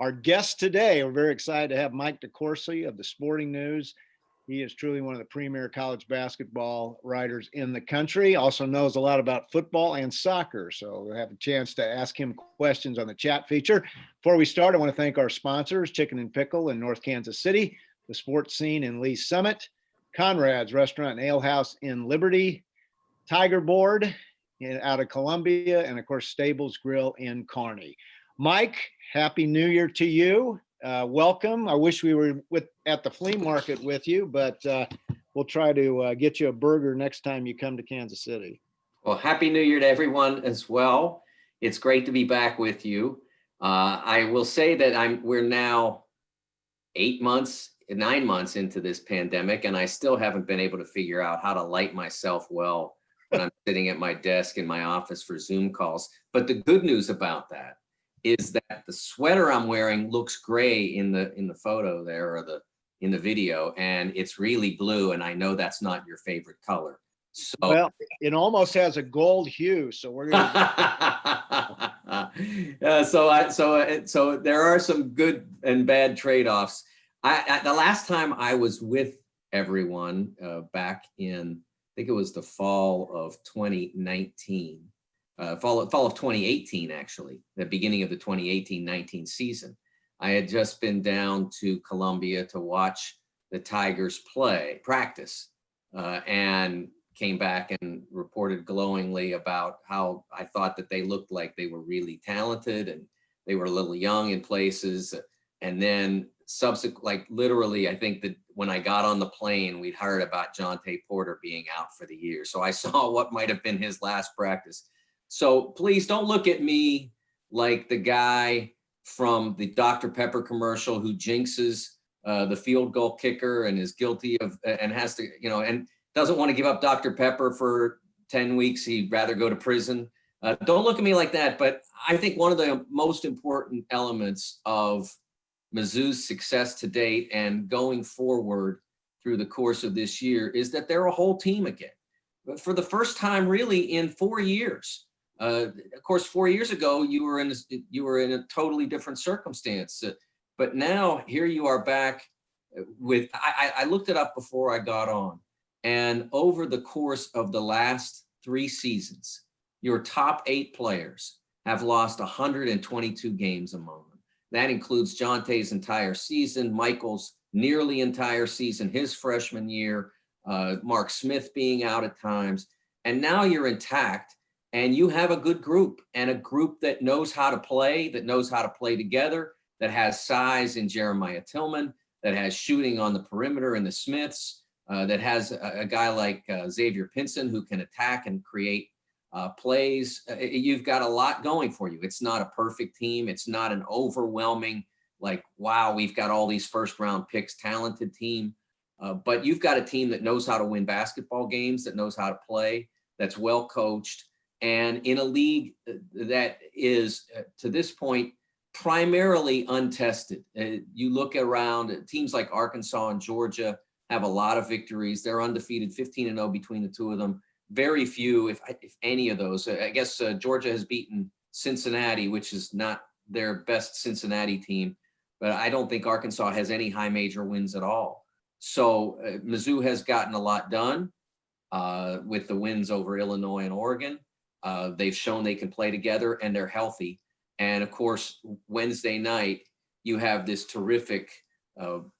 Our guest today, we're very excited to have Mike DeCourcy of the Sporting News. He is truly one of the premier college basketball writers in the country, also knows a lot about football and soccer. So we'll have a chance to ask him questions on the chat feature. Before we start, I want to thank our sponsors, Chicken and Pickle in North Kansas City, the Sports Scene in Lee Summit, Conrad's Restaurant and Ale House in Liberty, Tiger Board out of Columbia, and of course, Stables Grill in Kearney. Mike, Happy New Year to you. Welcome. I wish we were at the flea market with you, but we'll try to get you a burger next time you come to Kansas City. Well, Happy New Year to everyone as well. It's great to be back with you. I will say that we're now 9 months into this pandemic, and I still haven't been able to figure out how to light myself well when I'm sitting at my desk in my office for Zoom calls. But the good news about that is that the sweater I'm wearing looks gray in the photo there, or in the video, and it's really blue, and I know that's not your favorite color. So well, it almost has a gold hue, so we're gonna so there are some good and bad trade-offs. The last time I was with everyone back in, I think it was the fall of 2019. Fall of 2018, actually, the beginning of the 2018-19 season. I had just been down to Columbia to watch the Tigers practice, and came back and reported glowingly about how I thought that they looked like they were really talented and they were a little young in places. And then literally, I think that when I got on the plane, we'd heard about Jonte Porter being out for the year. So I saw what might have been his last practice. So please don't look at me like the guy from the Dr. Pepper commercial who jinxes the field goal kicker and is guilty of, and has to, and doesn't want to give up Dr. Pepper for 10 weeks. He'd rather go to prison. Don't look at me like that. But I think one of the most important elements of Mizzou's success to date and going forward through the course of this year is that they're a whole team again. But for the first time really in 4 years. Of course, 4 years ago, you were in a totally different circumstance. But now here you are back with, I looked it up before I got on, and over the course of the last 3 seasons, your top 8 players have lost 122 games among them. That includes Jonte's entire season, Michael's nearly entire season, his freshman year, Mark Smith being out at times, and now you're intact. And you have a good group, and a group that knows how to play together, that has size in Jeremiah Tillman, that has shooting on the perimeter in the Smiths, that has a guy like Xavier Pinson who can attack and create plays. You've got a lot going for you. It's not a perfect team. It's not an overwhelming, like, wow, we've got all these first-round picks, talented team. But you've got a team that knows how to win basketball games, that knows how to play, that's well coached. And in a league that is, to this point, primarily untested. You look around, teams like Arkansas and Georgia have a lot of victories. They're undefeated, 15-0 between the two of them. Very few, if any of those. I guess Georgia has beaten Cincinnati, which is not their best Cincinnati team. But I don't think Arkansas has any high major wins at all. So Mizzou has gotten a lot done with the wins over Illinois and Oregon. They've shown they can play together and they're healthy. And of course, Wednesday night, you have this terrific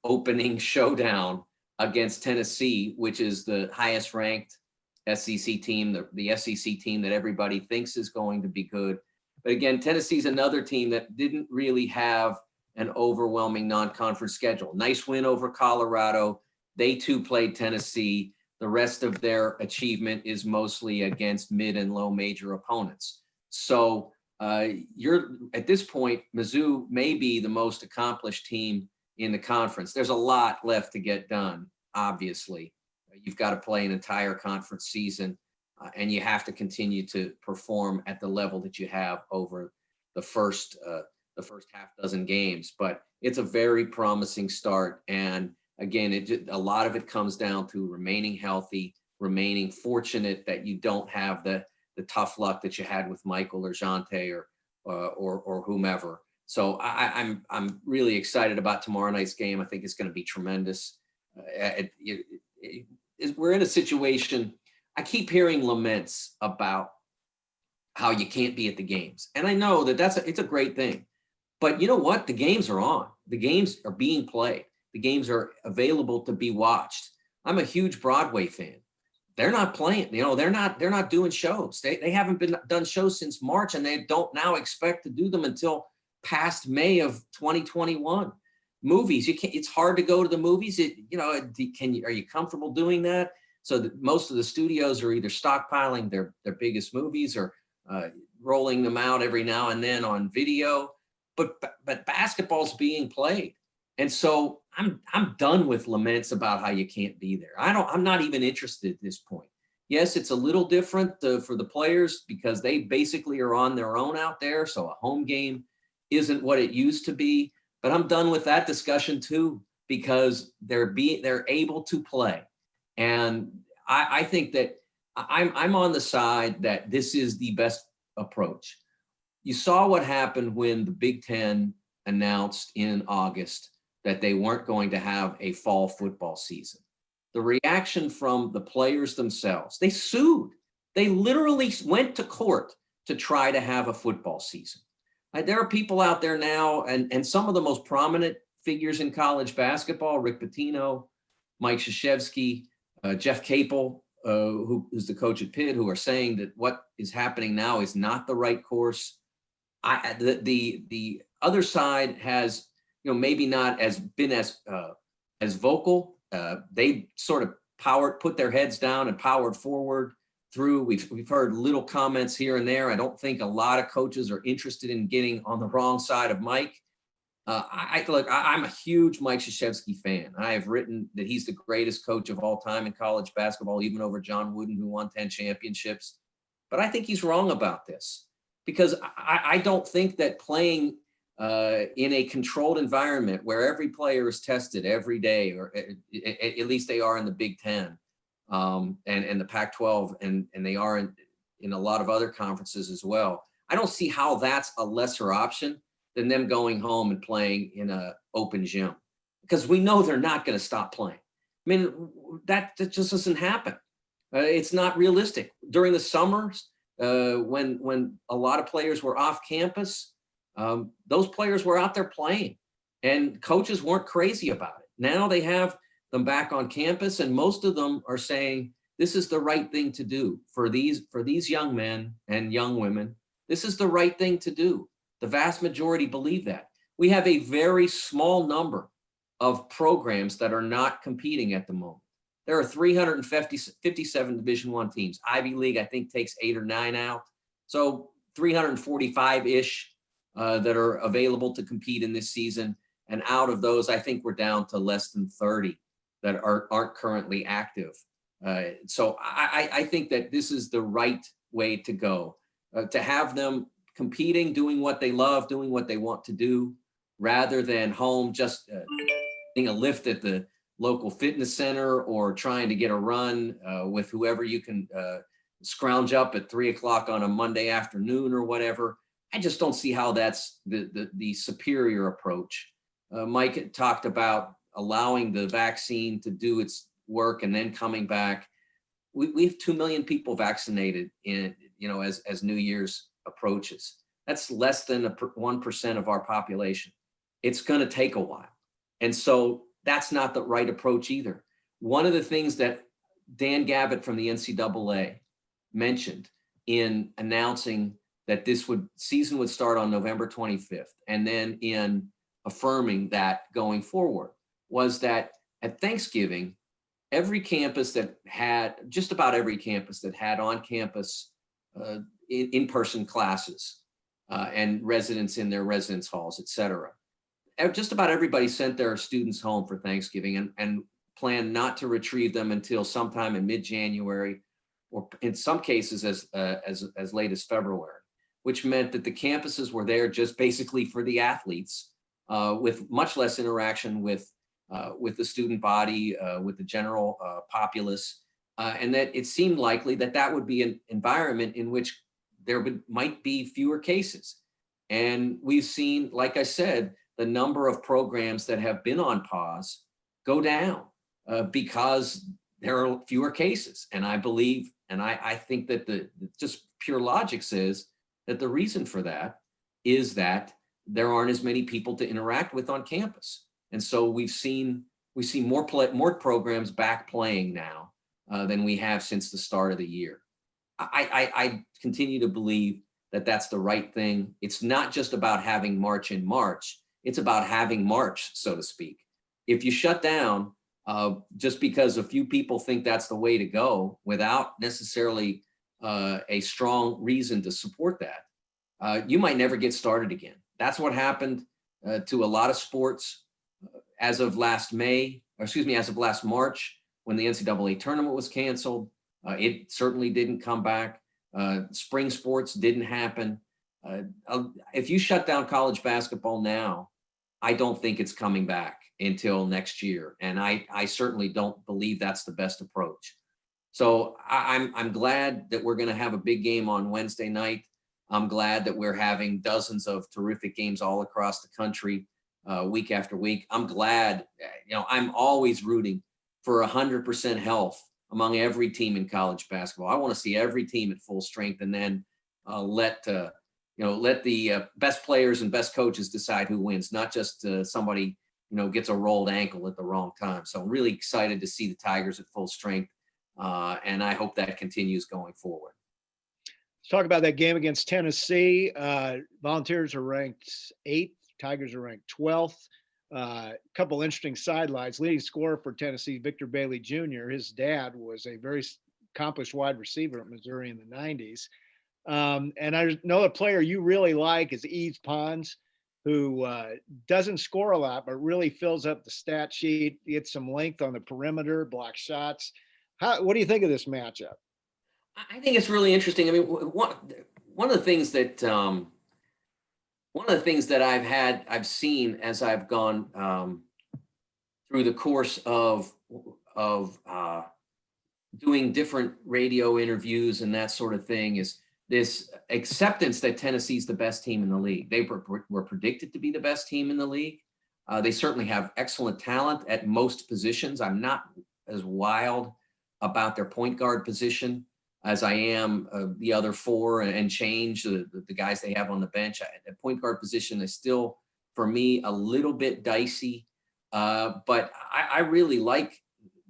opening showdown against Tennessee, which is the highest ranked SEC team, the SEC team that everybody thinks is going to be good. But again, Tennessee's another team that didn't really have an overwhelming non-conference schedule. Nice win over Colorado. They too played Tennessee. The rest of their achievement is mostly against mid and low major opponents. So you're at this point, Mizzou may be the most accomplished team in the conference. There's a lot left to get done, obviously. You've got to play an entire conference season, and you have to continue to perform at the level that you have over the first half dozen games. But it's a very promising start. And again, a lot of it comes down to remaining healthy, remaining fortunate that you don't have the tough luck that you had with Michael or Jonte or whomever. So I'm really excited about tomorrow night's game. I think it's going to be tremendous. We're in a situation. I keep hearing laments about how you can't be at the games, and I know that it's a great thing. But you know what? The games are on. The games are being played. The games are available to be watched. I'm a huge Broadway fan. They're not playing. They're not doing shows. They haven't been done shows since March, and they don't now expect to do them until past May of 2021. Movies, it's hard to go to the movies. Are you comfortable doing that? So most of the studios are either stockpiling their biggest movies or rolling them out every now and then on video. But basketball's being played. And so I'm done with laments about how you can't be there. I'm not even interested at this point. Yes, it's a little different for the players because they basically are on their own out there. So a home game isn't what it used to be. But I'm done with that discussion too, because they're able to play. And I think that I'm on the side that this is the best approach. You saw what happened when the Big Ten announced in August that they weren't going to have a fall football season. The reaction from the players themselves, they sued. They literally went to court to try to have a football season. There are people out there now, and some of the most prominent figures in college basketball, Rick Pitino, Mike Krzyzewski, Jeff Capel, who's the coach at Pitt, who are saying that what is happening now is not the right course. The other side has, maybe not been as vocal. They sort of put their heads down and powered forward through. We've heard little comments here and there. I don't think a lot of coaches are interested in getting on the wrong side of Mike. I'm a huge Mike Krzyzewski fan. I have written that he's the greatest coach of all time in college basketball, even over John Wooden, who won 10 championships. But I think he's wrong about this because I don't think that playing in a controlled environment where every player is tested every day, or at least they are in the Big Ten and the Pac-12, and they are in a lot of other conferences as well. I don't see how that's a lesser option than them going home and playing in an open gym, because we know they're not going to stop playing. I mean, that just doesn't happen. It's not realistic. During the summers, when a lot of players were off campus, those players were out there playing, and coaches weren't crazy about it. Now they have them back on campus, and most of them are saying this is the right thing to do for these young men and young women. This is the right thing to do. The vast majority believe that. We have a very small number of programs that are not competing at the moment. There are 357 Division I teams. Ivy League, I think, takes 8 or 9 out. So 345-ish that are available to compete in this season. And out of those, I think we're down to less than 30 that aren't currently active. So I think that this is the right way to go, to have them competing, doing what they love, doing what they want to do, rather than home just getting a lift at the local fitness center or trying to get a run with whoever you can scrounge up at 3 o'clock on a Monday afternoon or whatever. I just don't see how that's the superior approach. Mike had talked about allowing the vaccine to do its work and then coming back. We have 2 million people vaccinated as New Year's approaches. That's less than 1% of our population. It's going to take a while. And so that's not the right approach either. One of the things that Dan Gavitt from the NCAA mentioned in announcing that this season would start on November 25th, and then in affirming that going forward, was that at Thanksgiving, just about every campus that had on-campus in-person classes and residents in their residence halls, et cetera, just about everybody sent their students home for Thanksgiving and planned not to retrieve them until sometime in mid-January, or in some cases as late as February, which meant that the campuses were there just basically for the athletes, with much less interaction with the student body, with the general populace, and that it seemed likely that would be an environment in which there might be fewer cases. And we've seen, like I said, the number of programs that have been on pause go down because there are fewer cases. And I believe, and I think that the just pure logic says that the reason for that is that there aren't as many people to interact with on campus. And so we see more programs back playing now than we have since the start of the year. I continue to believe that that's the right thing. It's not just about having March in March. It's about having March, so to speak. If you shut down just because a few people think that's the way to go without necessarily a strong reason to support that, you might never get started again. That's what happened to a lot of sports as of last March, when the NCAA tournament was canceled. It certainly didn't come back. Spring sports didn't happen. If you shut down college basketball now, I don't think it's coming back until next year. And I certainly don't believe that's the best approach. So I'm glad that we're going to have a big game on Wednesday night. I'm glad that we're having dozens of terrific games all across the country week after week. I'm glad, I'm always rooting for 100% health among every team in college basketball. I want to see every team at full strength, and then let the best players and best coaches decide who wins, not just somebody, gets a rolled ankle at the wrong time. So I'm really excited to see the Tigers at full strength. And I hope that continues going forward. Let's talk about that game against Tennessee. Volunteers are ranked 8th. Tigers are ranked 12th. A couple interesting sidelights. Leading scorer for Tennessee, Victor Bailey Jr. His dad was a very accomplished wide receiver at Missouri in the 90s. And I know a player you really like is Yves Pons, who doesn't score a lot, but really fills up the stat sheet, gets some length on the perimeter, blocks shots. What do you think of this matchup? I think it's really interesting. I mean, one of the things that I've seen as I've gone through the course of doing different radio interviews and that sort of thing is this acceptance that Tennessee's the best team in the league. They were predicted to be the best team in the league. They certainly have excellent talent at most positions. I'm not as wild about their point guard position as I am the other four and change, the guys they have on the bench. At point guard position is still, for me, a little bit dicey. But I really like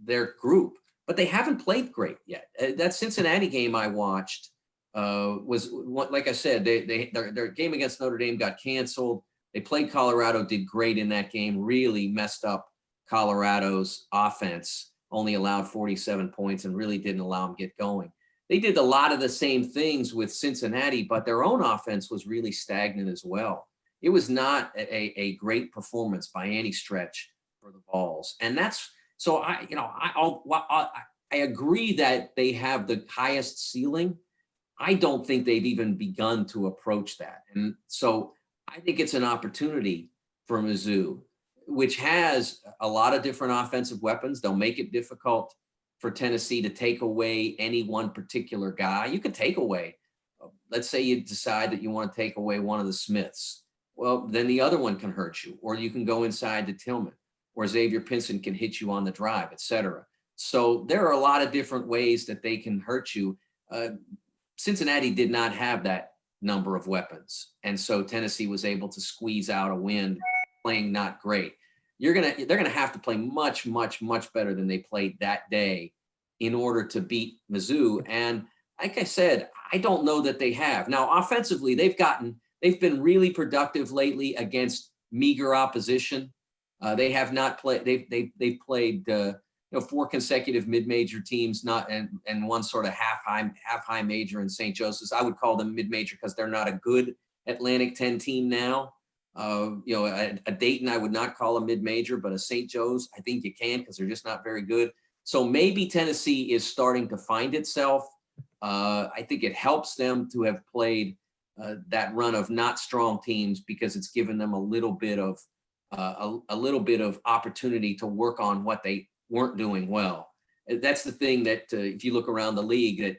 their group, but they haven't played great yet. That Cincinnati game I watched was, like I said, their game against Notre Dame got canceled. They played Colorado, did great in that game, really messed up Colorado's offense, only allowed 47 points and really didn't allow them to get going. They did a lot of the same things with Cincinnati, but their own offense was really stagnant as well. It was not a great performance by any stretch for the Vols. And that's, so I agree that they have the highest ceiling. I don't think they've even begun to approach that. And so I think it's an opportunity for Mizzou, which has a lot of different offensive weapons. They'll make it difficult for Tennessee to take away any one particular guy. You could take away, let's say you decide that you want to take away one of the Smiths. Well, then the other one can hurt you, or you can go inside to Tillman, or Xavier Pinson can hit you on the drive, et cetera. So there are a lot of different ways that they can hurt you. Cincinnati did not have that number of weapons. And so Tennessee was able to squeeze out a win playing not great. They're gonna have to play much, much, much better than they played that day in order to beat Mizzou. And like I said, I don't know that they have. Now, offensively, they've been really productive lately against meager opposition. They have not played. They've played 4 consecutive mid-major teams, and one sort of half high major in St. Joseph's. I would call them mid-major because they're not a good Atlantic 10 team now. A Dayton, I would not call a mid-major, but a St. Joe's, I think you can, because they're just not very good. So maybe Tennessee is starting to find itself. I think it helps them to have played that run of not strong teams, because it's given them a little bit of opportunity to work on what they weren't doing well. That's the thing that if you look around the league, that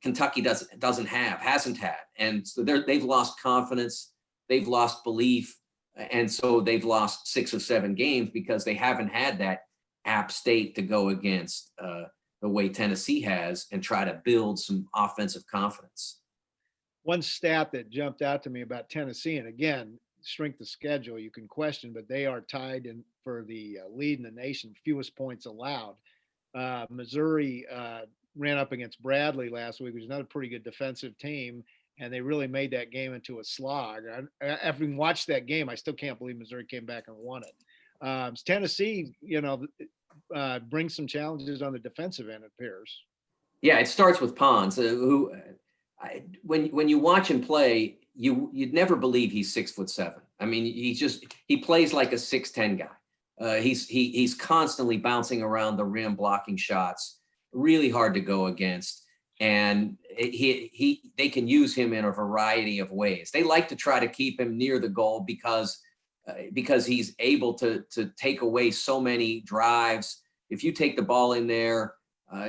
Kentucky hasn't had, and so they've lost confidence. they've lost belief. And so they've lost 6 or 7 games because they haven't had that App State to go against the way Tennessee has and try to build some offensive confidence. One stat that jumped out to me about Tennessee, and again, strength of schedule you can question, but they are tied in for the lead in the nation, fewest points allowed. Missouri ran up against Bradley last week, which is another pretty good defensive team, and they really made that game into a slog. Having watched that game, I still can't believe Missouri came back and won it. Tennessee, brings some challenges on the defensive end, it appears. Yeah, it starts with Pons, when you watch him play, you'd never believe he's 6'7". I mean, he plays like a 6'10" guy. He's constantly bouncing around the rim, blocking shots, really hard to go against. And they can use him in a variety of ways. They like to try to keep him near the goal because he's able to take away so many drives. If you take the ball in there,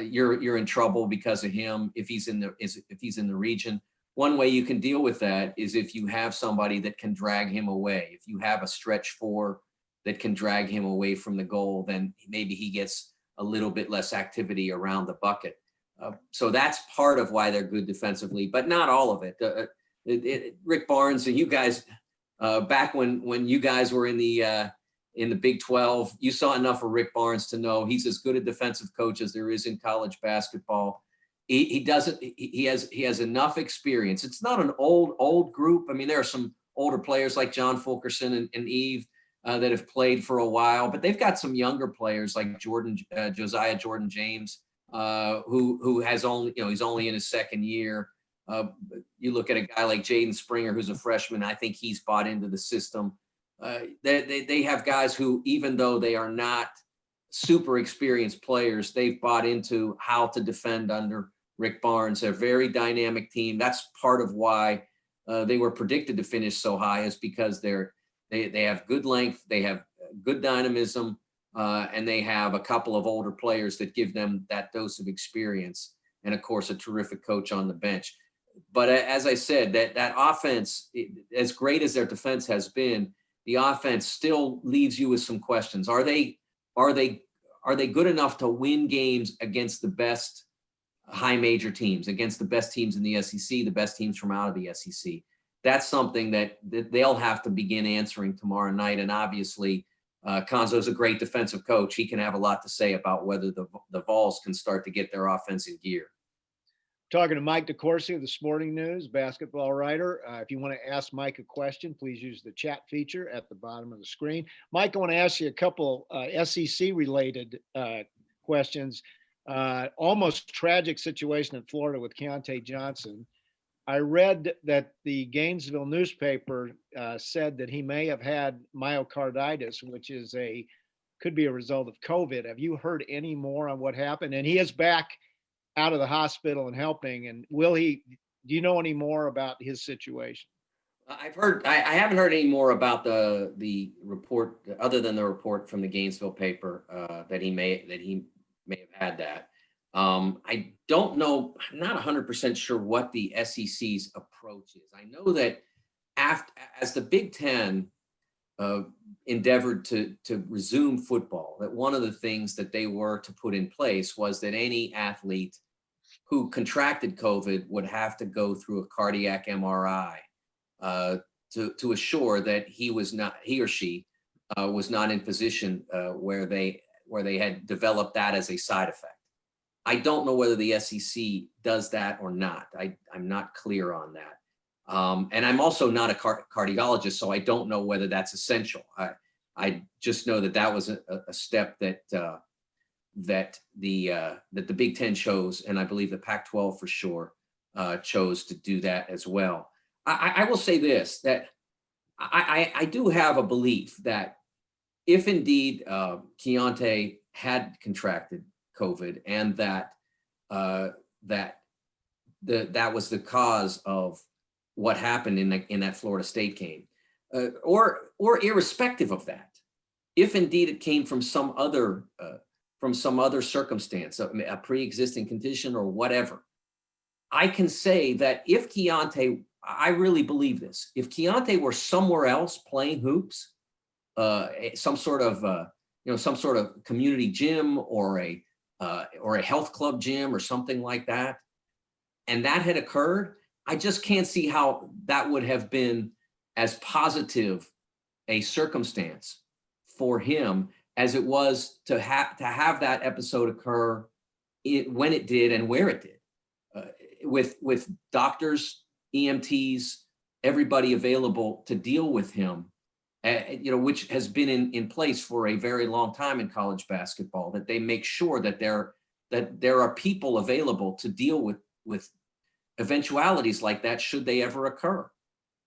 you're in trouble because of him. If he's in the region, one way you can deal with that is if you have somebody that can drag him away. If you have a stretch 4 that can drag him away from the goal, then maybe he gets a little bit less activity around the bucket. So that's part of why they're good defensively, but not all of it. Rick Barnes and you guys, back when you guys were in the Big 12, you saw enough of Rick Barnes to know he's as good a defensive coach as there is in college basketball. He has enough experience. It's not an old group. I mean, there are some older players like John Fulkerson and Eve that have played for a while, but they've got some younger players like Josiah Jordan James, who has only, he's only in his second year. You look at a guy like Jaden Springer, who's a freshman. I think he's bought into the system. They have guys who, even though they are not super experienced players, they've bought into how to defend under Rick Barnes. They're a very dynamic team. That's part of why they were predicted to finish so high, is because they have good length, they have good dynamism, and they have a couple of older players that give them that dose of experience, and of course a terrific coach on the bench. But as I said, that offense, as great as their defense has been, the offense still leaves you with some questions. Are they good enough to win games against the best high major teams, against the best teams in the SEC, the best teams from out of the SEC? That's something that they'll have to begin answering tomorrow night. And obviously, Konzo's a great defensive coach. He can have a lot to say about whether the Vols can start to get their offense in gear. Talking to Mike DeCourcy of the Sporting News, basketball writer. If you want to ask Mike a question, please use the chat feature at the bottom of the screen. Mike, I want to ask you a couple SEC-related questions. Almost tragic situation in Florida with Keontae Johnson. I read that the Gainesville newspaper said that he may have had myocarditis, which could be a result of COVID. Have you heard any more on what happened? And he is back out of the hospital and helping. And do you know any more about his situation? I haven't heard any more about the report, other than the report from the Gainesville paper that he may have had that. I don't know. I'm not 100% sure what the SEC's approach is. I know that as the Big Ten endeavored to resume football, that one of the things that they were to put in place was that any athlete who contracted COVID would have to go through a cardiac MRI to assure that he or she was not in position where they had developed that as a side effect. I don't know whether the SEC does that or not. I'm not clear on that. And I'm also not a cardiologist, so I don't know whether that's essential. I just know that was a step that the Big Ten chose, and I believe the Pac-12 for sure chose to do that as well. I will say this, that I do have a belief that if indeed Keontae had contracted COVID and that was the cause of what happened in that Florida State game, or irrespective of that, if indeed it came from some other circumstance, a pre-existing condition or whatever, I can say that if Keontae I really believe this. If Keontae were somewhere else playing hoops, some sort of community gym or a health club gym or something like that, and that had occurred, I just can't see how that would have been as positive a circumstance for him as it was to have that episode occur when it did and where it did, with doctors, EMTs, everybody available to deal with him, which has been in place for a very long time in college basketball, that they make sure that there are people available to deal with eventualities like that should they ever occur.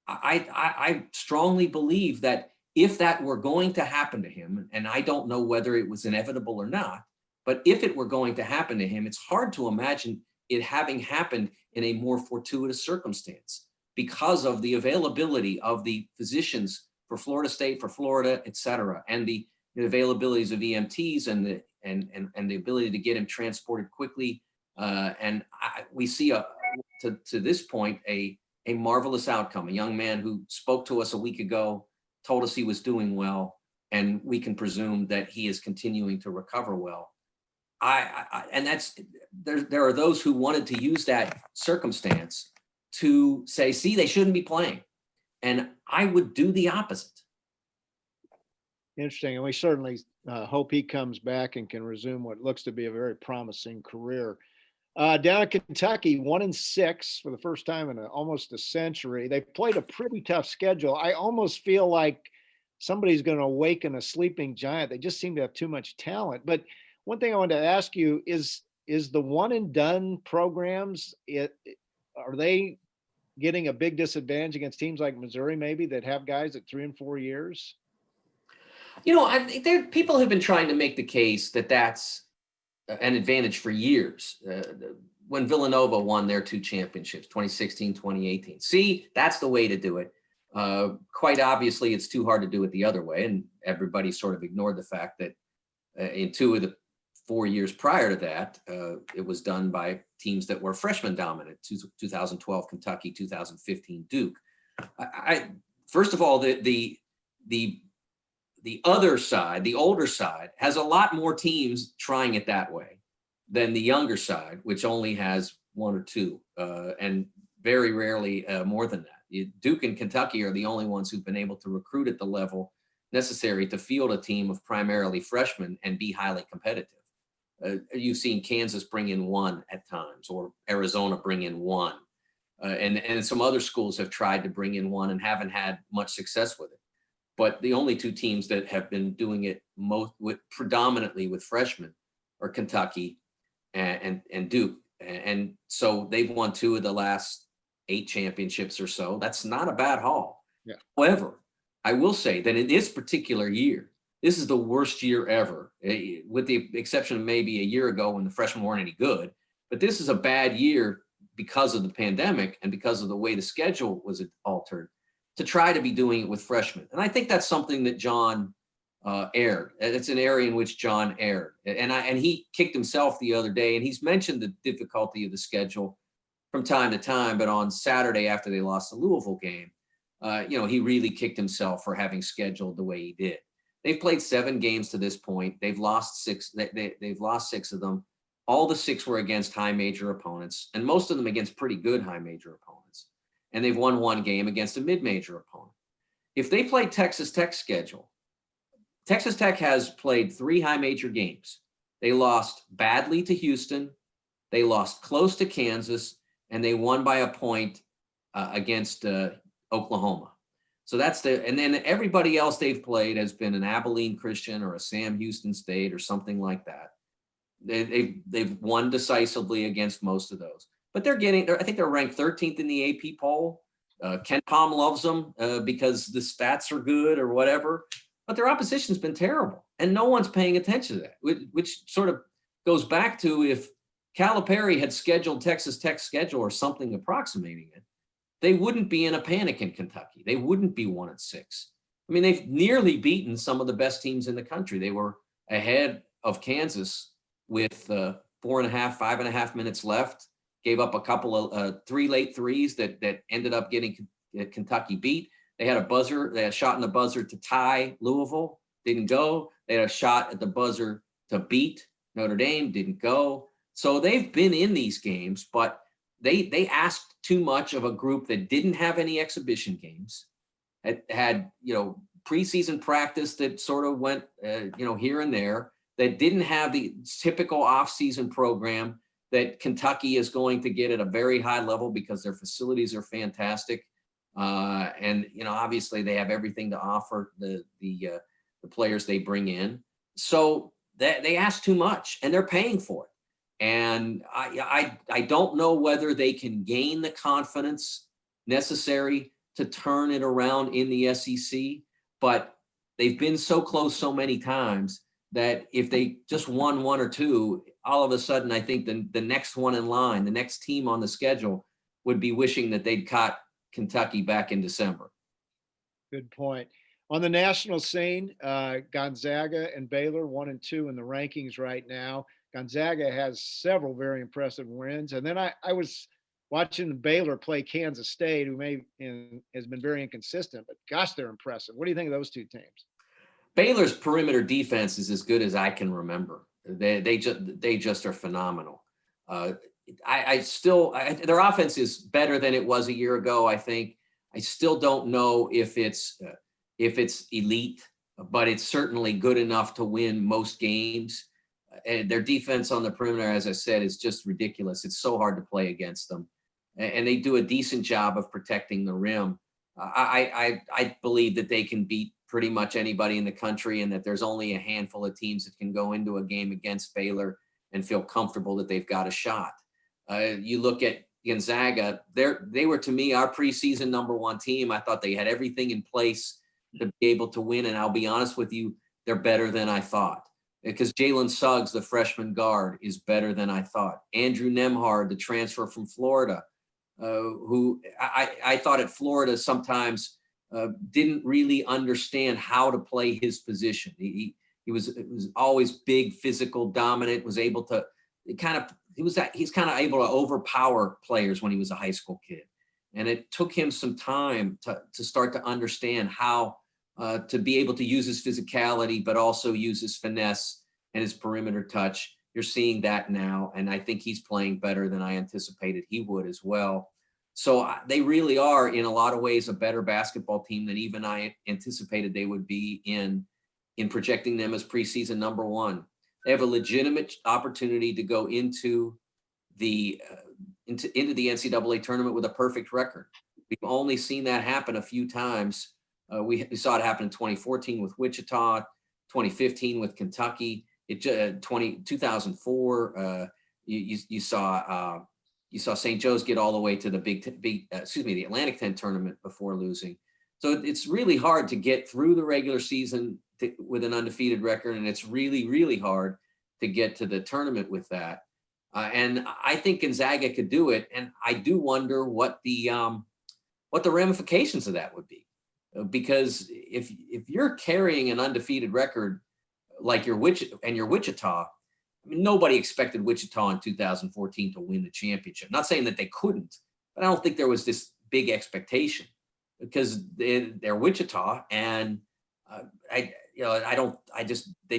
I strongly believe that if that were going to happen to him, and I don't know whether it was inevitable or not, but if it were going to happen to him, it's hard to imagine it having happened in a more fortuitous circumstance because of the availability of the physicians for Florida State, for Florida, et cetera, and the availabilities of EMTs and the ability to get him transported quickly. We see to this point a marvelous outcome. A young man who spoke to us a week ago, told us he was doing well, and we can presume that he is continuing to recover well. And there are those who wanted to use that circumstance to say, see, they shouldn't be playing. And I would do the opposite. Interesting. And we certainly hope he comes back and can resume what looks to be a very promising career. Down in Kentucky, 1-6 for the first time in almost a century. They played a pretty tough schedule. I almost feel like somebody's going to awaken a sleeping giant. They just seem to have too much talent. But one thing I wanted to ask you is the one and done programs, are they getting a big disadvantage against teams like Missouri, maybe, that have guys at 3 and 4 years? I think people have been trying to make the case that that's an advantage for years. When Villanova won their 2 championships, 2016, 2018. See, that's the way to do it. Quite obviously, it's too hard to do it the other way. And everybody sort of ignored the fact that in 2 of the 4 years prior to that, it was done by teams that were freshman dominant, 2012 Kentucky, 2015 Duke. First of all, the other side, the older side, has a lot more teams trying it that way than the younger side, which only has 1 or 2, and very rarely more than that. Duke and Kentucky are the only ones who've been able to recruit at the level necessary to field a team of primarily freshmen and be highly competitive. You've seen Kansas bring in 1 at times, or Arizona bring in 1. And some other schools have tried to bring in 1 and haven't had much success with it. But the only 2 teams that have been doing it predominantly with freshmen are Kentucky and Duke. And so they've won 2 of the last 8 championships or so. That's not a bad haul. Yeah. However, I will say that in this particular year, this is the worst year ever, with the exception of maybe a year ago when the freshmen weren't any good. But this is a bad year because of the pandemic and because of the way the schedule was altered, to try to be doing it with freshmen. And I think that's something that John erred. It's an area in which John erred. And he kicked himself the other day, and he's mentioned the difficulty of the schedule from time to time. But on Saturday, after they lost the Louisville game, he really kicked himself for having scheduled the way he did. They've played 7 games to this point. They've lost 6. They've lost 6 of them. All the 6 were against high major opponents, and most of them against pretty good high major opponents. And they've won 1 game against a mid-major opponent. If they play Texas Tech's schedule, Texas Tech has played 3 high major games. They lost badly to Houston, they lost close to Kansas, and they won by a point against Oklahoma. So and then everybody else they've played has been an Abilene Christian or a Sam Houston State or something like that. They've won decisively against most of those. But I think they're ranked 13th in the AP poll. Ken Palm loves them because the stats are good or whatever. But their opposition's been terrible, and no one's paying attention to that, which sort of goes back to if Calipari had scheduled Texas Tech's schedule or something approximating it, they wouldn't be in a panic in Kentucky. They wouldn't be 1-6. I mean, they've nearly beaten some of the best teams in the country. They were ahead of Kansas with 4.5 minutes left gave up a couple of 3 late threes that ended up getting Kentucky beat. They had a shot in the buzzer to tie Louisville, didn't go. They had a shot at the buzzer to beat Notre Dame, didn't go. So they've been in these games, but they asked too much of a group that didn't have any exhibition games, had preseason practice that sort of went here and there, that didn't have the typical off-season program that Kentucky is going to get at a very high level because their facilities are fantastic. And obviously they have everything to offer the players they bring in. So they ask too much and they're paying for it. And I don't know whether they can gain the confidence necessary to turn it around in the SEC, but they've been so close so many times that if they just won 1 or 2, all of a sudden, I think the next one in line, the next team on the schedule would be wishing that they'd caught Kentucky back in December. Good point. On the national scene, Gonzaga and Baylor 1 and 2 in the rankings right now. Gonzaga has several very impressive wins. And then I was watching Baylor play Kansas State, who has been very inconsistent, but gosh, they're impressive. What do you think of those two teams? Baylor's perimeter defense is as good as I can remember. They just are phenomenal. Their offense is better than it was a year ago. I think I still don't know if it's elite, but it's certainly good enough to win most games. And their defense on the perimeter, as I said, is just ridiculous. It's so hard to play against them, and they do a decent job of protecting the rim. I believe that they can beat pretty much anybody in the country, and that there's only a handful of teams that can go into a game against Baylor and feel comfortable that they've got a shot. You look at Gonzaga, they were, to me, our preseason #1 team. I thought they had everything in place to be able to win, and I'll be honest with you, they're better than I thought. Because Jalen Suggs, the freshman guard, is better than I thought. Andrew Nemhard, the transfer from Florida, who I thought at Florida sometimes didn't really understand how to play his position. He was always big, physical, dominant, was able to he's kind of able to overpower players when he was a high school kid. And it took him some time to start to understand how to be able to use his physicality, but also use his finesse and his perimeter touch. You're seeing that now, and I think he's playing better than I anticipated he would as well. So they really are, in a lot of ways, a better basketball team than even I anticipated they would be in projecting them as preseason #1. They have a legitimate opportunity to go into the NCAA tournament with a perfect record. We've only seen that happen a few times. We saw it happen in 2014 with Wichita, 2015 with Kentucky. 2004. You saw St. Joe's get all the way to the Atlantic 10 tournament before losing. So it's really hard to get through the regular season with an undefeated record, and it's really, really hard to get to the tournament with that. And I think Gonzaga could do it, and I do wonder what the ramifications of that would be. Because if you're carrying an undefeated record like your Wichita, I mean, nobody expected Wichita in 2014 to win the championship. Not saying that they couldn't, but I don't think there was this big expectation because they're Wichita, and they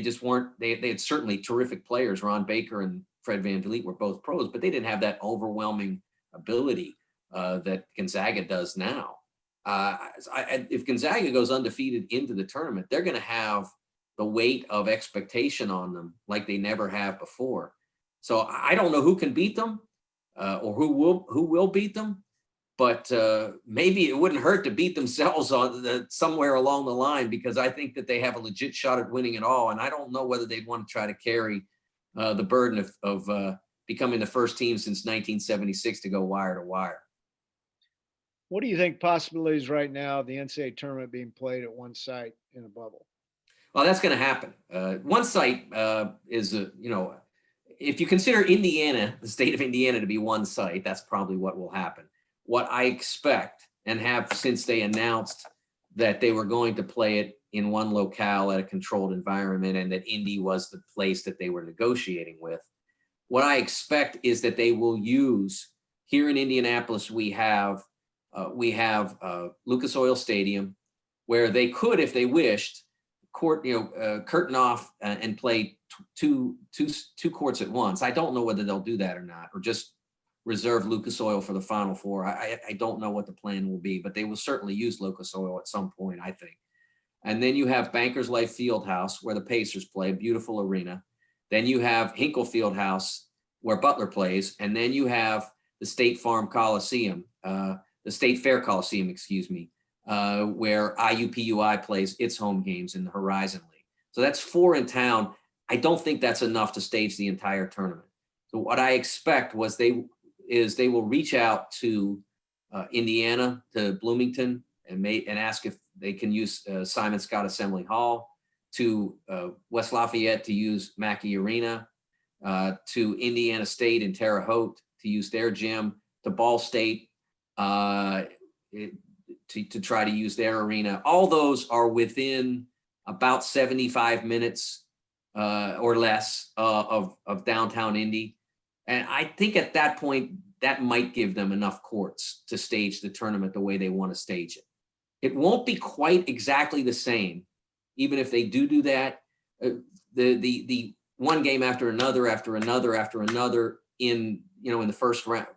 just weren't. They had certainly terrific players. Ron Baker and Fred VanVleet were both pros, but they didn't have that overwhelming ability that Gonzaga does now. If Gonzaga goes undefeated into the tournament, they're going to have the weight of expectation on them like they never have before. So I don't know who can beat them or who will beat them, but maybe it wouldn't hurt to beat themselves somewhere along the line, because I think that they have a legit shot at winning it all. And I don't know whether they'd want to try to carry the burden of becoming the first team since 1976 to go wire to wire. What do you think possibilities right now, the NCAA tournament being played at one site in a bubble? Well, that's going to happen. One site is, if you consider Indiana, the state of Indiana, to be one site, that's probably what will happen. What I expect, and have since they announced that they were going to play it in one locale at a controlled environment, and that Indy was the place that they were negotiating with, what I expect is that they will use, here in Indianapolis, we have Lucas Oil Stadium, where they could, if they wished, curtain off and play two courts at once. I don't know whether they'll do that or not, or just reserve Lucas Oil for the Final Four. I don't know what the plan will be, but they will certainly use Lucas Oil at some point, I think. And then you have Bankers Life Fieldhouse, where the Pacers play, beautiful arena. Then you have Hinkle Fieldhouse, where Butler plays. And then you have the State Farm Coliseum, the State Fair Coliseum, excuse me, where IUPUI plays its home games in the Horizon League. So that's 4 in town. I don't think that's enough to stage the entire tournament. So what I expect was they will reach out to Indiana, to Bloomington, and ask if they can use Simon Scott Assembly Hall, to West Lafayette to use Mackey Arena, to Indiana State and Terre Haute to use their gym, to Ball State to try to use their arena. All those are within about 75 minutes or less of downtown Indy. And I think at that point, that might give them enough courts to stage the tournament the way they want to stage it. It won't be quite exactly the same, even if they do that. The one game after another in the first round,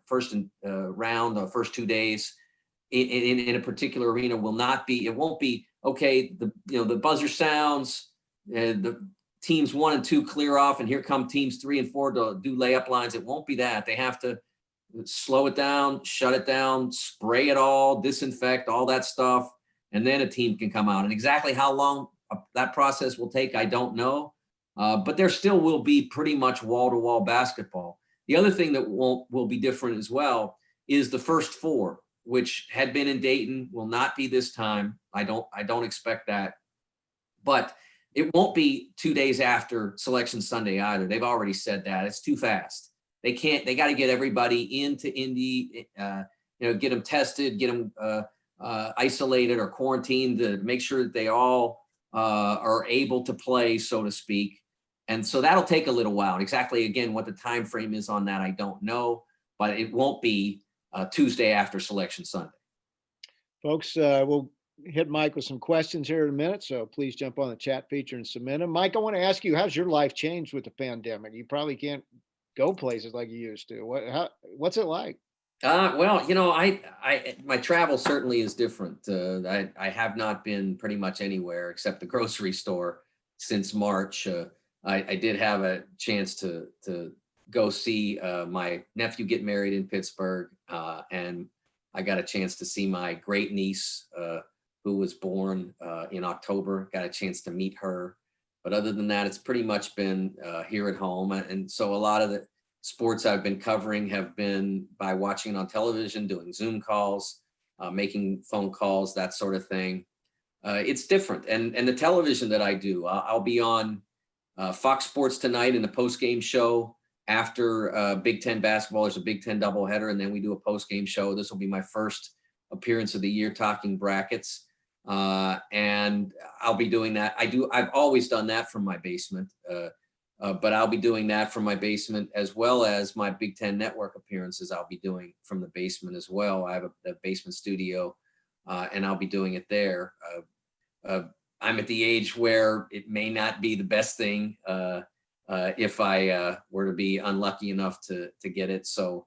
the first 2 days in a particular arena will not be. It won't be okay. The buzzer sounds, the teams 1 and 2 clear off, and here come teams 3 and 4 to do layup lines. It won't be that. They have to slow it down, shut it down, spray it all, disinfect, all that stuff, and then a team can come out. And exactly how long that process will take, I don't know. But there still will be pretty much wall-to-wall basketball. The other thing that will be different as well is the first 4, which had been in Dayton, will not be this time. I don't expect that. But it won't be 2 days after Selection Sunday either. They've already said that. It's too fast. They got to get everybody into Indy, get them tested, get them isolated or quarantined to make sure that they all are able to play, so to speak. And so that'll take a little while. Exactly, again, what the time frame is on that, I don't know, but it won't be Tuesday after Selection Sunday. Folks, we'll hit Mike with some questions here in a minute, so please jump on the chat feature and submit them. Mike, I want to ask you, how's your life changed with the pandemic? You probably can't go places like you used to. What's it like? Well, my travel certainly is different. I have not been pretty much anywhere except the grocery store since March. I did have a chance to go see my nephew get married in Pittsburgh, and I got a chance to see my great niece who was born in October. Got a chance to meet her. But other than that, it's pretty much been here at home. And so a lot of the sports I've been covering have been by watching on television, doing Zoom calls, making phone calls, that sort of thing. It's different. And the television that I do, I'll be on Fox Sports tonight in the post-game show after Big Ten basketball. There's a Big Ten doubleheader, and then we do a post-game show. This will be my first appearance of the year talking brackets. And I'll be doing that. I've always done that from my basement, but I'll be doing that from my basement, as well as my Big Ten Network appearances. I'll be doing from the basement as well. I have a basement studio, and I'll be doing it there. I'm at the age where it may not be the best thing if I were to be unlucky enough to get it. So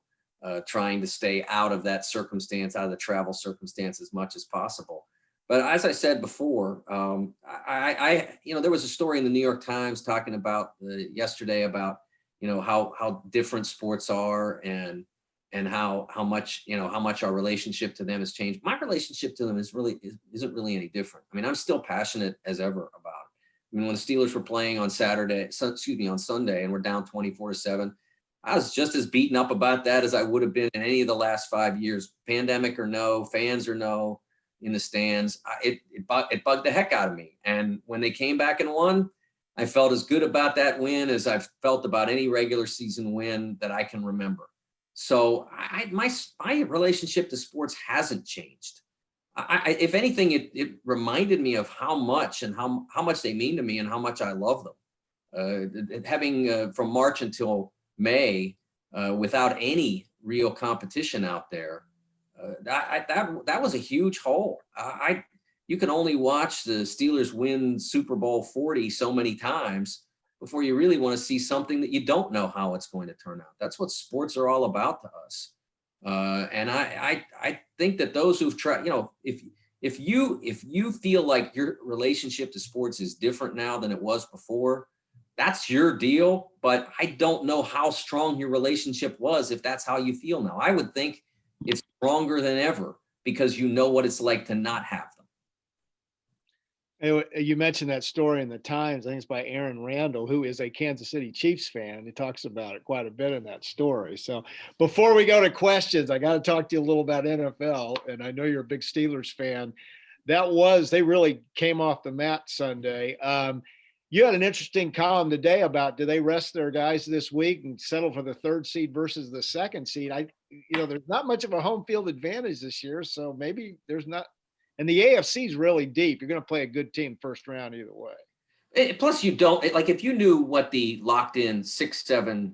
trying to stay out of that circumstance, out of the travel circumstance as much as possible. But as I said before, there was a story in the New York Times talking about yesterday about, how different sports are and how much our relationship to them has changed. My relationship to them isn't really any different. I mean, I'm still passionate as ever about it. I mean, when the Steelers were playing on Sunday, and we're down 24-7, I was just as beaten up about that as I would have been in any of the last 5 years, pandemic or no, fans or no. In the stands, it bugged the heck out of me. And when they came back and won, I felt as good about that win as I've felt about any regular season win that I can remember. So my relationship to sports hasn't changed. If anything, it reminded me of how much they mean to me and how much I love them. Having from March until May without any real competition out there. That was a huge hole. You can only watch the Steelers win Super Bowl 40 so many times before you really want to see something that you don't know how it's going to turn out. That's what sports are all about to us. And I think that those who've tried, if you feel like your relationship to sports is different now than it was before, that's your deal. But I don't know how strong your relationship was if that's how you feel now. I would think it's stronger than ever because you know what it's like to not have them. You mentioned that story in the Times. I think it's by Aaron Randall, who is a Kansas City Chiefs fan. He talks about it quite a bit in that story. So before we go to questions, I got to talk to you a little about NFL. And I know you're a big Steelers fan. They really came off the mat Sunday. You had an interesting column today about, do they rest their guys this week and settle for the 3rd seed versus the 2nd seed? There's not much of a home field advantage this year. So maybe there's not. And the AFC is really deep. You're going to play a good team first round either way. Plus, you don't like if you knew what the locked in 6-7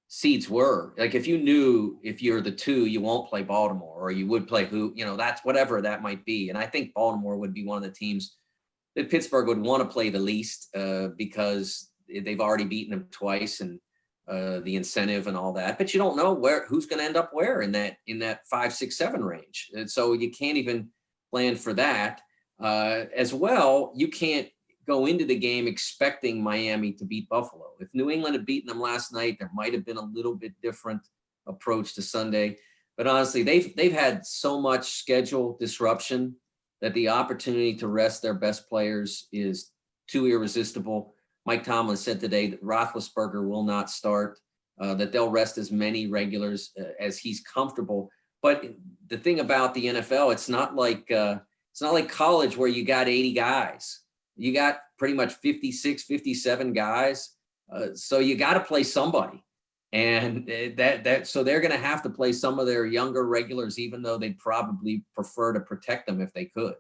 seeds were. Like if you knew if you're the 2, you won't play Baltimore, or you would play that's whatever that might be. And I think Baltimore would be one of the teams that Pittsburgh would want to play the least because they've already beaten them twice and the incentive and all that. But you don't know who's going to end up where in that 5, 6, 7 range. And so you can't even plan for that. As well, you can't go into the game expecting Miami to beat Buffalo. If New England had beaten them last night, there might have been a little bit different approach to Sunday. But honestly, they've had so much schedule disruption that the opportunity to rest their best players is too irresistible. Mike Tomlin said today that Roethlisberger will not start, that they'll rest as many regulars as he's comfortable. But the thing about the NFL, it's not like college where you got 80 guys. You got pretty much 56, 57 guys. So you got to play somebody. And so they're going to have to play some of their younger regulars, even though they'd probably prefer to protect them if they could.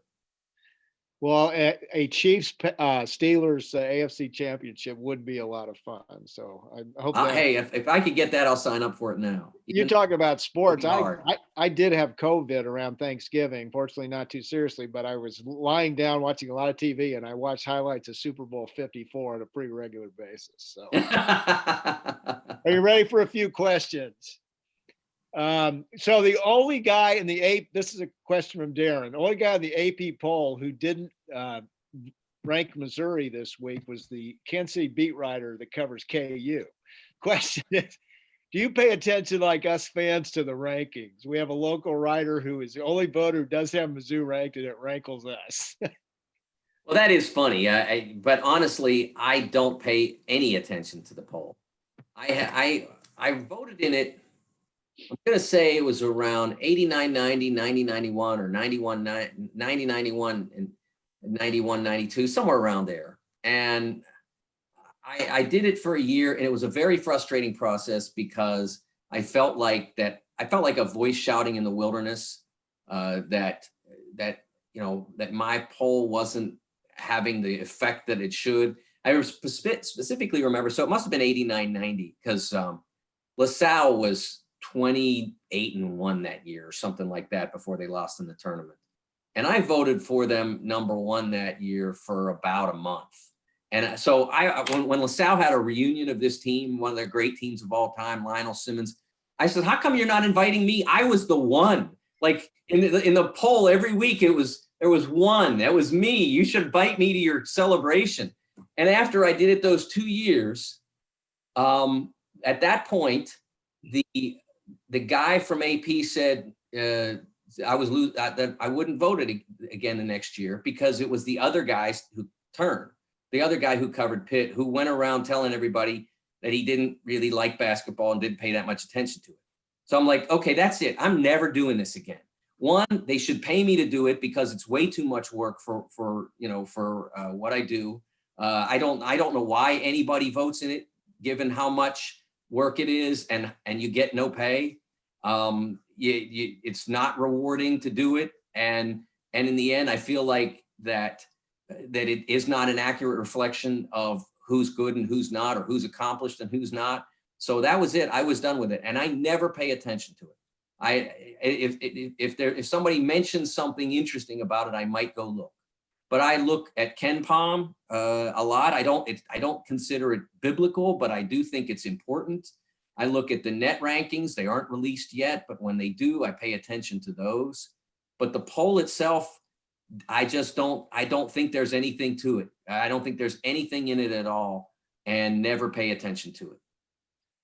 Well, a Chiefs Steelers AFC championship would be a lot of fun. So I hope that. Hey, if I could get that, I'll sign up for it now. You talk about sports. I did have COVID around Thanksgiving. Fortunately, not too seriously, but I was lying down watching a lot of TV, and I watched highlights of Super Bowl 54 on a pretty regular basis. So, are you ready for a few questions? So the only guy in the AP, this is a question from Darren, the only guy in the AP poll who didn't rank Missouri this week was the Kansas City beat writer that covers KU. Question is, do you pay attention like us fans to the rankings? We have a local writer who is the only voter who does have Mizzou ranked, and it rankles us. Well, that is funny. But honestly, I don't pay any attention to the poll. I voted in it. I'm going to say it was around 89, 90, 90, 91, or 91, 90, 91, and 91, 92, somewhere around there. And I did it for a year, and it was a very frustrating process because I felt like a voice shouting in the wilderness that my poll wasn't having the effect that it should. I specifically remember, so it must have been 89, 90, because LaSalle was 28-1 that year or something like that before they lost in the tournament. And I voted for them number 1 that year for about a month. And so when LaSalle had a reunion of this team, one of their great teams of all time, Lionel Simmons, I said, how come you're not inviting me? I was the one. Like in the poll every week, there was one. That was me. You should invite me to your celebration. And after I did it those 2 years, at that point, the guy from AP said I wouldn't vote it again the next year because it was the other guys who turned. The other guy who covered Pitt, who went around telling everybody that he didn't really like basketball and didn't pay that much attention to it. So I'm like, okay, that's it. I'm never doing this again. One, they should pay me to do it because it's way too much work for what I do. I don't know why anybody votes in it, given how much work it is, and you get no pay. It's not rewarding to do it, and in the end, I feel like that it is not an accurate reflection of who's good and who's not, or who's accomplished and who's not. So that was it. I was done with it, and I never pay attention to it. If somebody mentions something interesting about it, I might go look. But I look at Ken Pom a lot. I don't consider it biblical, but I do think it's important. I look at the net rankings. They aren't released yet, but when they do, I pay attention to those. But the poll itself, I don't think there's anything to it. I don't think there's anything in it at all, and never pay attention to it.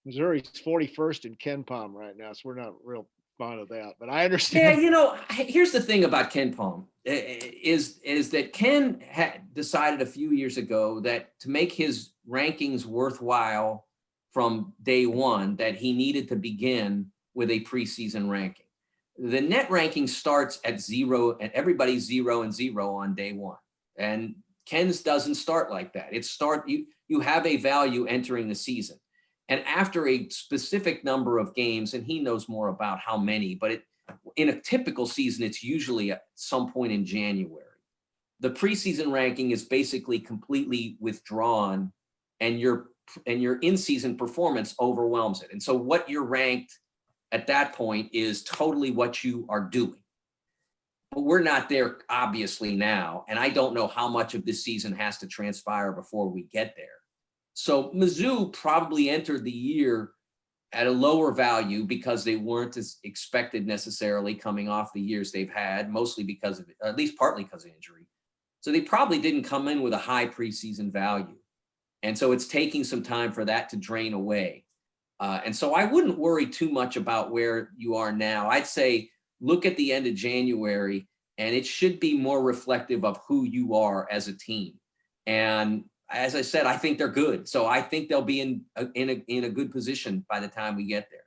Missouri's 41st in Ken Pom right now, so we're not real fond of that. But I Yeah, understand. here's the thing about Ken Pom is that Ken had decided a few years ago that to make his rankings worthwhile from day one, that he needed to begin with a preseason ranking. The net ranking starts at 0, and everybody's 0 and 0 on day one. And Ken's doesn't start like that. You have a value entering the season. And after a specific number of games, and he knows more about how many, but in a typical season, it's usually at some point in January. The preseason ranking is basically completely withdrawn, and your in-season performance overwhelms it. And so what you're ranked at that point is totally what you are doing. But we're not there, obviously, now, and I don't know how much of this season has to transpire before we get there. So Mizzou probably entered the year at a lower value because they weren't as expected necessarily coming off the years they've had, mostly because of, at least partly because of injury. So they probably didn't come in with a high preseason value. And so it's taking some time for that to drain away. And so I wouldn't worry too much about where you are now. I'd say look at the end of January, and it should be more reflective of who you are as a team. And as I said, I think they're good. So I think they'll be in a good position by the time we get there.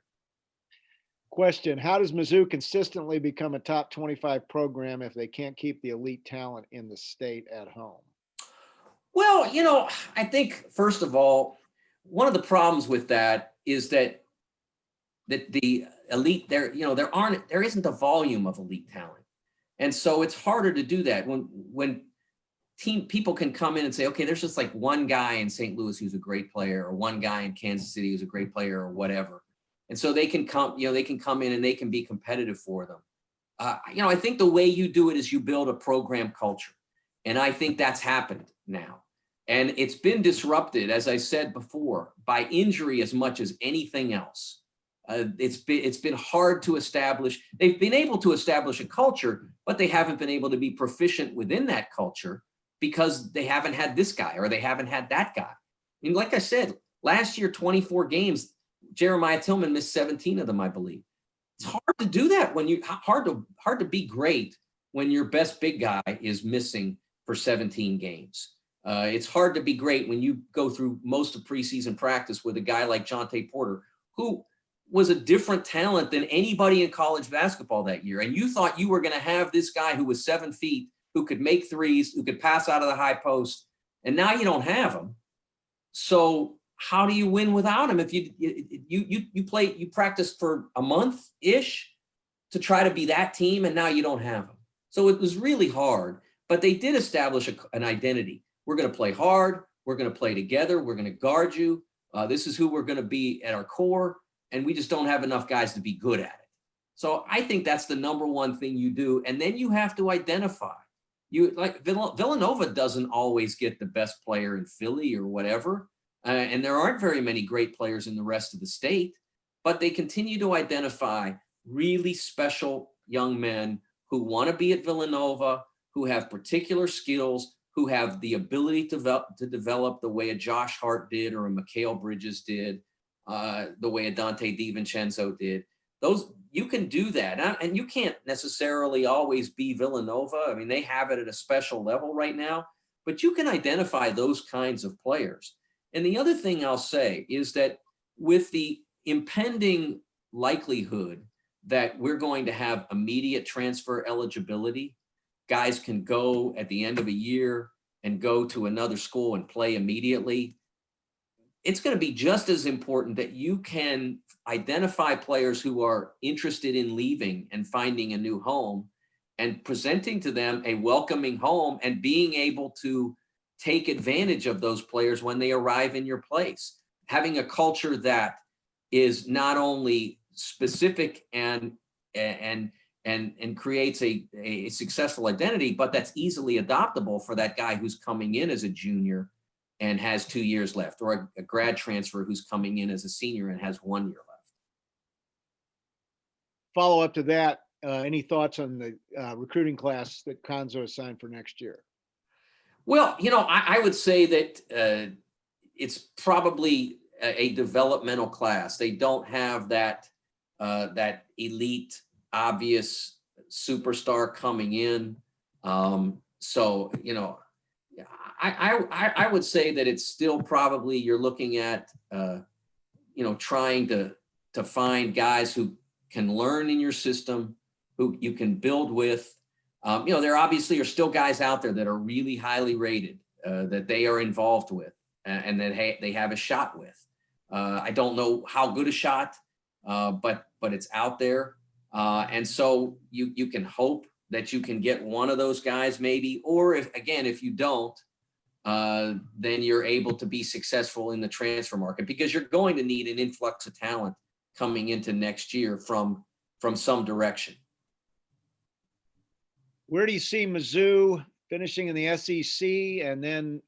Question: how does Mizzou consistently become a top 25 program if they can't keep the elite talent in the state at home? Well, I think first of all, one of the problems with that is that the elite there isn't a volume of elite talent, and so it's harder to do that when people can come in and say, okay, there's just like one guy in St. Louis who's a great player, or one guy in Kansas City who's a great player, or whatever, and so they can come in and they can be competitive for them. I think the way you do it is you build a program culture, and I think that's happened now. And it's been disrupted, as I said before, by injury as much as anything else. It's been hard to establish. They've been able to establish a culture, but they haven't been able to be proficient within that culture because they haven't had this guy or they haven't had that guy. I mean, like I said, last year, 24 games, Jeremiah Tillman missed 17 of them, I believe. It's hard to do that hard to be great when your best big guy is missing for 17 games. It's hard to be great when you go through most of preseason practice with a guy like Jonte Porter, who was a different talent than anybody in college basketball that year. And you thought you were going to have this guy who was 7 feet, who could make threes, who could pass out of the high post, and now you don't have him. So how do you win without him? If you practiced for a month-ish to try to be that team, and now you don't have him. So it was really hard, but they did establish an identity. We're going to play hard. We're going to play together. We're going to guard you. This is who we're going to be at our core. And we just don't have enough guys to be good at it. So I think that's the number one thing you do. And then you have to identify. Villanova doesn't always get the best player in Philly or whatever. And there aren't very many great players in the rest of the state. But they continue to identify really special young men who want to be at Villanova, who have particular skills, who have the ability to develop the way a Josh Hart did or a Mikal Bridges did, the way a Dante DiVincenzo did. You can do that. And you can't necessarily always be Villanova. I mean, they have it at a special level right now, but you can identify those kinds of players. And the other thing I'll say is that with the impending likelihood that we're going to have immediate transfer eligibility, guys can go at the end of a year and go to another school and play immediately. It's going to be just as important that you can identify players who are interested in leaving and finding a new home and presenting to them a welcoming home and being able to take advantage of those players when they arrive in your place. Having a culture that is not only specific and creates a successful identity, but that's easily adoptable for that guy who's coming in as a junior and has 2 years left, or a grad transfer who's coming in as a senior and has 1 year left. Follow up to that, any thoughts on the recruiting class that Conzo assigned for next year? Well, I would say that it's probably a developmental class. They don't have that elite, obvious superstar coming in. So, I would say that it's still probably, you're looking at, trying to find guys who can learn in your system, who you can build with. There obviously are still guys out there that are really highly rated, that they are involved with, and that they have a shot with. I don't know how good a shot, but it's out there. And so you can hope that you can get one of those guys maybe, or if you don't, then you're able to be successful in the transfer market, because you're going to need an influx of talent coming into next year from some direction. Where do you see Mizzou finishing in the SEC, and then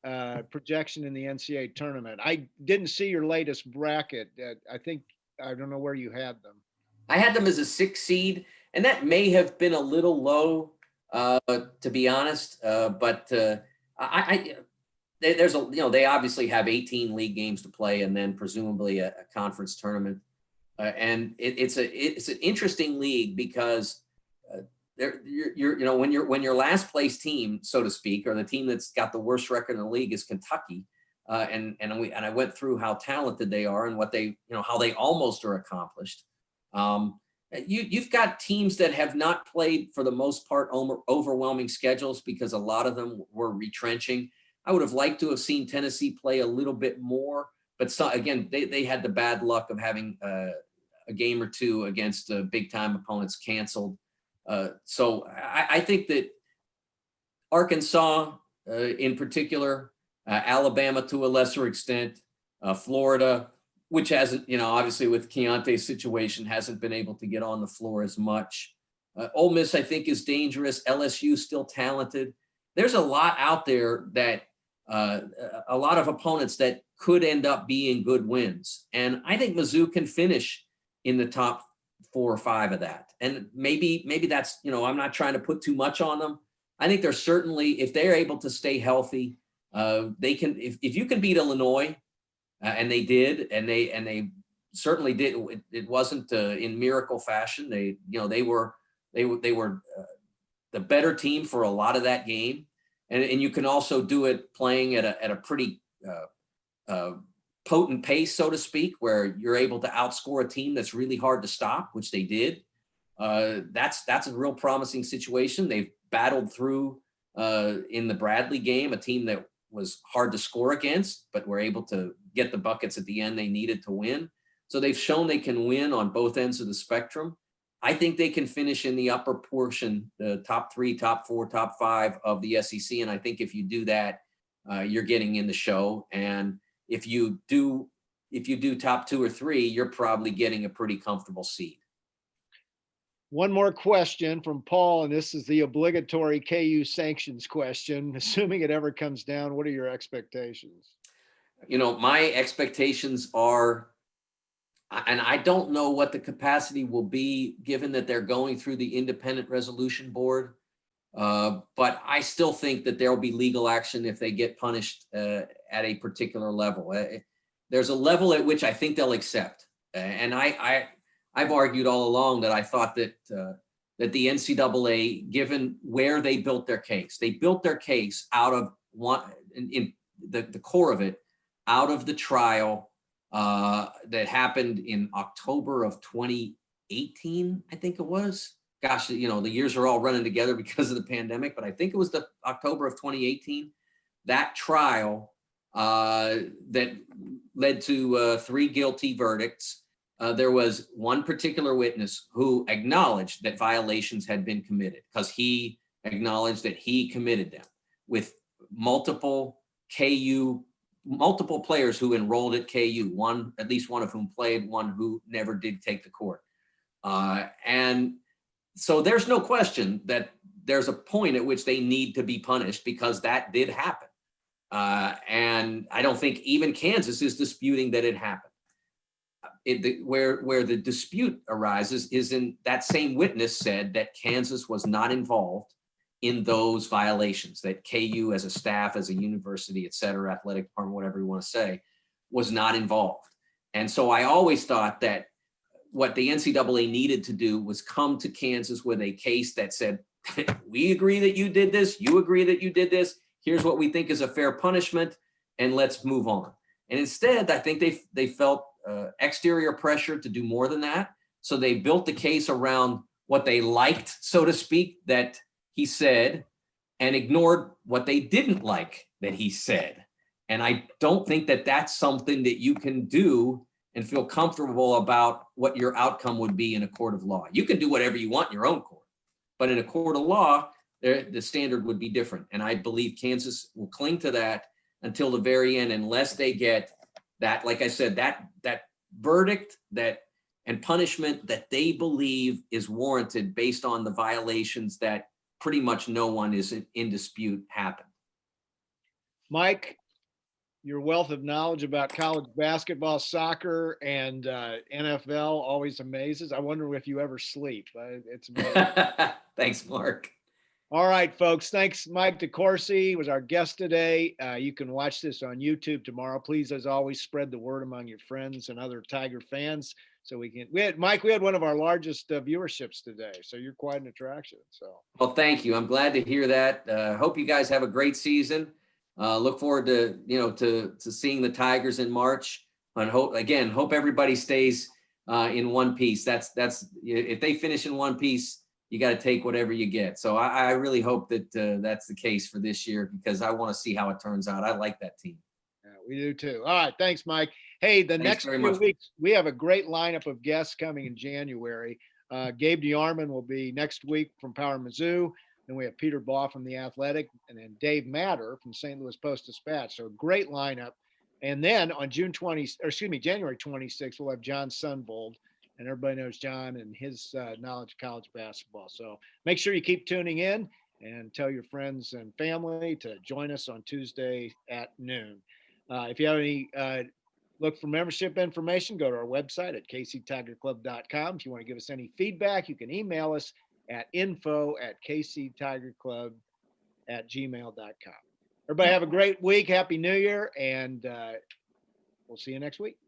projection in the NCAA tournament? I didn't see your latest bracket. I don't know where you had them. I had them as a 6 seed, and that may have been a little low, to be honest. But they obviously have 18 league games to play, and then presumably a conference tournament. And it's an interesting league, because when your last place team, so to speak, or the team that's got the worst record in the league is Kentucky, and I went through how talented they are and what how they almost are accomplished. You've got teams that have not played, for the most part, overwhelming schedules, because a lot of them were retrenching. I would have liked to have seen Tennessee play a little bit more, but again, they had the bad luck of having a game or two against big time opponents canceled. So I think that Arkansas, in particular, Alabama to a lesser extent, Florida, which hasn't, obviously with Keontae's situation, hasn't been able to get on the floor as much. Ole Miss, I think, is dangerous. LSU still talented. There's a lot out there that a lot of opponents that could end up being good wins. And I think Mizzou can finish in the top 4 or 5 of that. And maybe that's, I'm not trying to put too much on them. I think they're certainly, if they're able to stay healthy, they can, if you can beat Illinois, and they did, and they certainly did. It wasn't in miracle fashion. They were the better team for a lot of that game. And you can also do it playing at a pretty potent pace, so to speak, where you're able to outscore a team that's really hard to stop, which they did. That's a real promising situation. They've battled through in the Bradley game, a team that was hard to score against, but were able to get the buckets at the end they needed to win. So they've shown they can win on both ends of the spectrum. I think they can finish in the upper portion, the top 3, top 4, top 5 of the SEC. And I think if you do that, you're getting in the show. And if you do top 2 or 3, you're probably getting a pretty comfortable seed. One more question from Paul, and this is the obligatory KU sanctions question. Assuming it ever comes down, what are your expectations? My expectations are, and I don't know what the capacity will be, given that they're going through the Independent Resolution Board. But I still think that there will be legal action if they get punished at a particular level. There's a level at which I think they'll accept. And I've argued all along that I thought that the NCAA, given where they built their case out of in the core of it, out of the trial that happened in October of 2018, I think it was. Gosh, the years are all running together because of the pandemic, but I think it was the October of 2018, that trial that led to 3 guilty verdicts. There was one particular witness who acknowledged that violations had been committed, because he acknowledged that he committed them, with multiple KU multiple players who enrolled at KU, at least one of whom played, one who never did take the court. And so there's no question that there's a point at which they need to be punished, because that did happen. And I don't think even Kansas is disputing that it happened. Where the dispute arises is in that same witness said that Kansas was not involved in those violations, that KU as a staff, as a university, et cetera, athletic department, whatever you want to say, was not involved. And so I always thought that what the NCAA needed to do was come to Kansas with a case that said, we agree that you did this, you agree that you did this, here's what we think is a fair punishment, and let's move on. And instead, I think they felt exterior pressure to do more than that. So they built the case around what they liked, so to speak, that he said, and ignored what they didn't like that he said. And I don't think that that's something that you can do and feel comfortable about what your outcome would be in a court of law. You can do whatever you want in your own court, but in a court of law, the standard would be different. And I believe Kansas will cling to that until the very end, unless they get that, like I said, that verdict and punishment that they believe is warranted based on the violations that pretty much no one is in dispute happened. Mike, your wealth of knowledge about college basketball, soccer, and NFL always amazes. I wonder if you ever sleep. It's amazing. Thanks, Mark. All right, folks. Thanks. Mike DeCourcy was our guest today. You can watch this on YouTube tomorrow. Please, as always, spread the word among your friends and other Tiger fans. So we had one of our largest viewerships today. So you're quite an attraction. So, well, thank you. I'm glad to hear that. Hope you guys have a great season. Look forward to seeing the Tigers in March, and hope everybody stays in one piece. That's if they finish in one piece, you got to take whatever you get. So I really hope that that's the case for this year, because I want to see how it turns out. I like that team. Yeah, we do too. All right. Thanks, Mike. Hey, next few weeks, we have a great lineup of guests coming in January. Gabe DeArmond will be next week from Power Mizzou. Then we have Peter Baugh from The Athletic, and then Dave Matter from St. Louis Post-Dispatch. So great lineup. And then on January 26th, we'll have John Sunvold. And everybody knows John and his knowledge of college basketball. So make sure you keep tuning in and tell your friends and family to join us on Tuesday at noon. If you have any look for membership information, go to our website at kctigerclub.com. If you want to give us any feedback, you can email us at info@kctigerclub@gmail.com. Everybody have a great week. Happy New Year. And we'll see you next week.